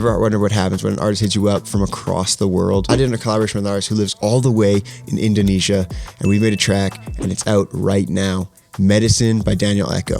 You ever wonder what happens when an artist hits you up from across the world? I did a collaboration with an artist who lives all the way in Indonesia, and we made a track, and it's out right now. Medicine by Daniel Echo.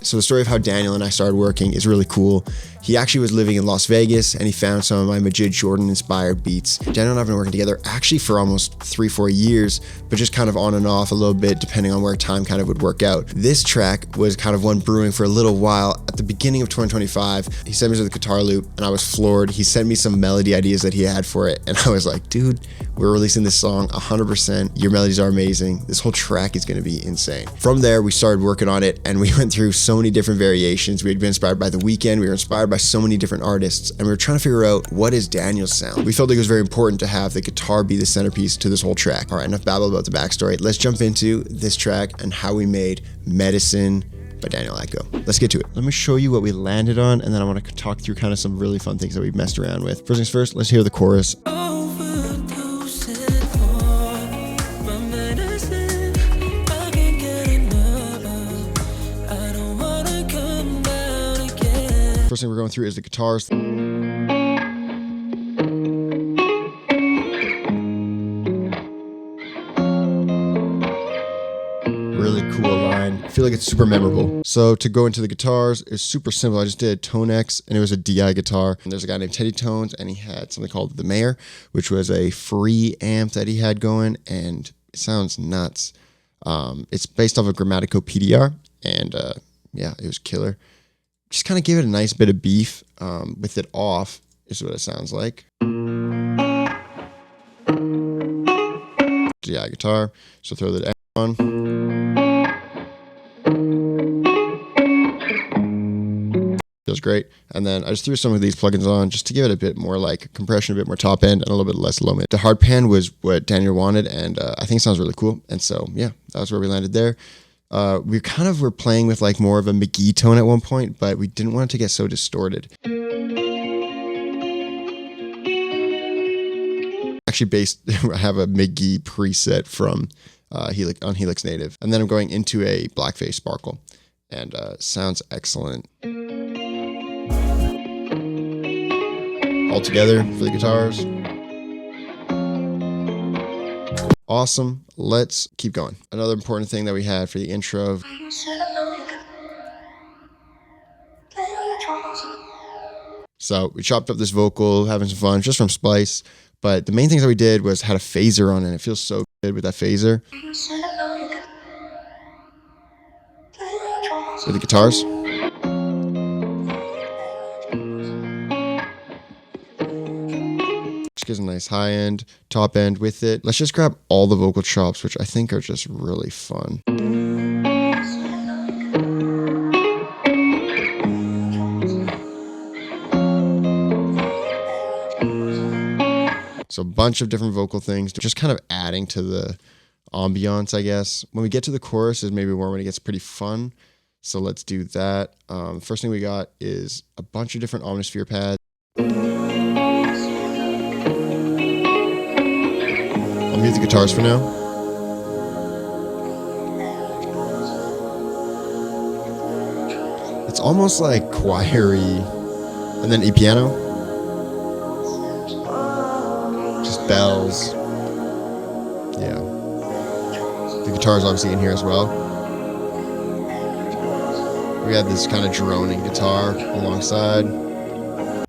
So the story of how Daniel and I started working is really cool. He actually was living in Las Vegas and he found some of my Majid Jordan inspired beats. Daniel and I have been working together actually for almost 3-4 years, but just kind of on and off a little bit depending on where time kind of would work out. This track was kind of one brewing for a little while. At the beginning of 2025, he sent me to the guitar loop and I was floored. He sent me some melody ideas that he had for it and I was like, dude, we're releasing this song 100%. Your melodies are amazing. This whole track is gonna be insane. From there, we started working on it and we went through so many different variations. We had been inspired by The Weeknd. We were inspired by so many different artists and we were trying to figure out what is Daniel's sound. We felt like it was very important to have the guitar be the centerpiece to this whole track. All right, enough babble about the backstory. Let's jump into this track and how we made Medicine by Daniel Echo. Let's get to it. Let me show you what we landed on and then I want to talk through kind of some really fun things that we messed around with. First things first, let's hear the chorus. First thing we're going through is the guitars. Really cool line. I feel like it's super memorable. So to go into the guitars, it's super simple. I just did a Tone X and it was a DI guitar. And there's a guy named Teddy Tones and he had something called the Mayor, which was a free amp that he had going and it sounds nuts. It's based off of Grammatico PDR and yeah, it was killer. Just kind of give it a nice bit of beef with it off is what it sounds like. DI guitar, so throw that on. Feels great. And then I just threw some of these plugins on just to give it a bit more like compression, a bit more top end, and a little bit less low mid. The hard pan was what Daniel wanted, and I think it sounds really cool. And so, yeah, that was where we landed there. We kind of were playing with like more of a McGee tone at one point, but we didn't want it to get so distorted. Actually I have a McGee preset from Helix Native. And then I'm going into a Blackface Sparkle and sounds excellent. All together for the guitars. Awesome. Let's keep going. Another important thing that we had for the intro. So we chopped up this vocal, having some fun, just from Splice. But the main things that we did was had a phaser on it. It feels so good with that phaser. With the guitars. Gives a nice high end, top end with it. Let's just grab all the vocal chops, which I think are just really fun. So a bunch of different vocal things, just kind of adding to the ambiance, I guess. When we get to the chorus is maybe more when it gets pretty fun. So let's do that. First thing we got is a bunch of different Omnisphere pads. I'll mute the guitars for now. It's almost like choir-y. And then e-piano. Just bells. Yeah. The guitar's obviously in here as well. We had this kind of droning guitar alongside.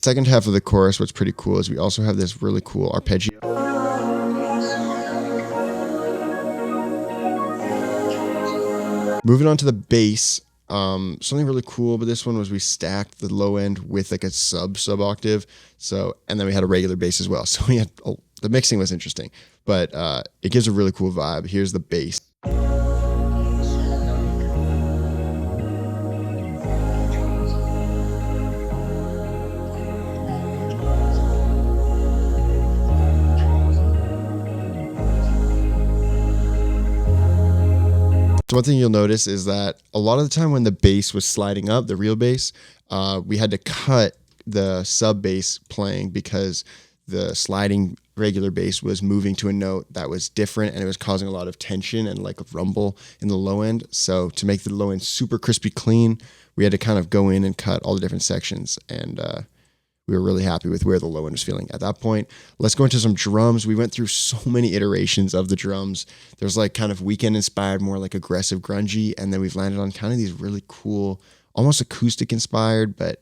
Second half of the chorus, what's pretty cool is we also have this really cool arpeggio. Moving on to the bass, something really cool, but this one was we stacked the low end with like a sub octave. So, and then we had a regular bass as well. So we had, the mixing was interesting, but it gives a really cool vibe. Here's the bass. So one thing you'll notice is that a lot of the time when the bass was sliding up, the real bass, we had to cut the sub bass playing because the sliding regular bass was moving to a note that was different and it was causing a lot of tension and like a rumble in the low end. So to make the low end super crispy clean, we had to kind of go in and cut all the different sections, and we were really happy with where the low end was feeling at that point. Let's go into some drums. We went through so many iterations of the drums. There's like kind of Weekend inspired, more like aggressive grungy, and then we've landed on kind of these really cool, almost acoustic inspired, but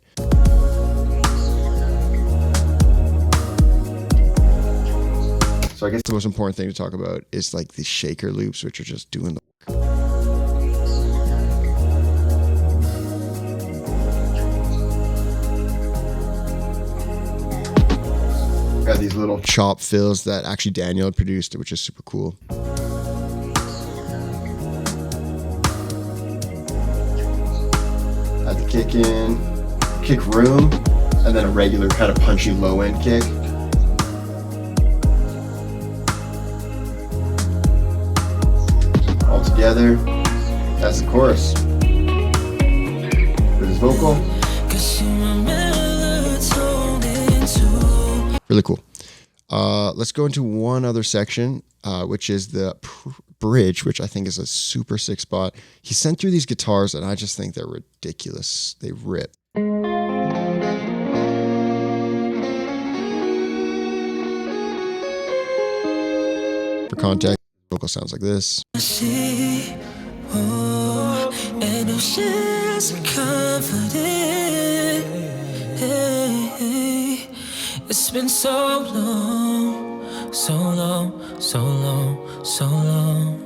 so I guess the most important thing to talk about is like the shaker loops, which are just doing the work. Got these little chop fills that actually Daniel had produced, which is super cool. Add the kick in, kick room, and then a regular kind of punchy low end kick. All together, that's the chorus. With his vocal. Really cool. Let's go into one other section, which is the bridge, which I think is a super sick spot. He sent through these guitars, and I just think they're ridiculous. They rip. For context, the vocal sounds like this. It's been so long, so long, so long, so long.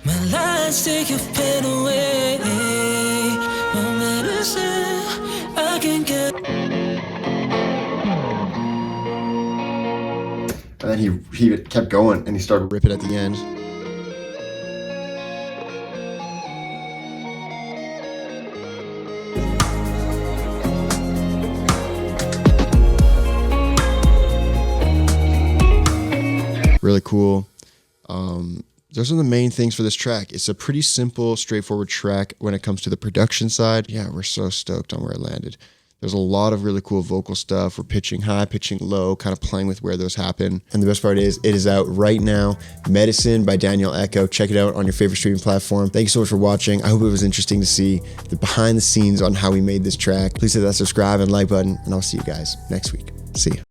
My lights take your pain away. No medicine I can get. And then he kept going, and he started ripping at the end. Really cool. Those are the main things for this track. It's a pretty simple, straightforward track when it comes to the production side. Yeah, we're so stoked on where it landed. There's a lot of really cool vocal stuff. We're pitching high, pitching low, kind of playing with where those happen. And the best part is it is out right now. Medicine by Daniel Echo. Check it out on your favorite streaming platform. Thank you so much for watching. I hope it was interesting to see the behind the scenes on how we made this track. Please hit that subscribe and like button, and I'll see you guys next week. See ya.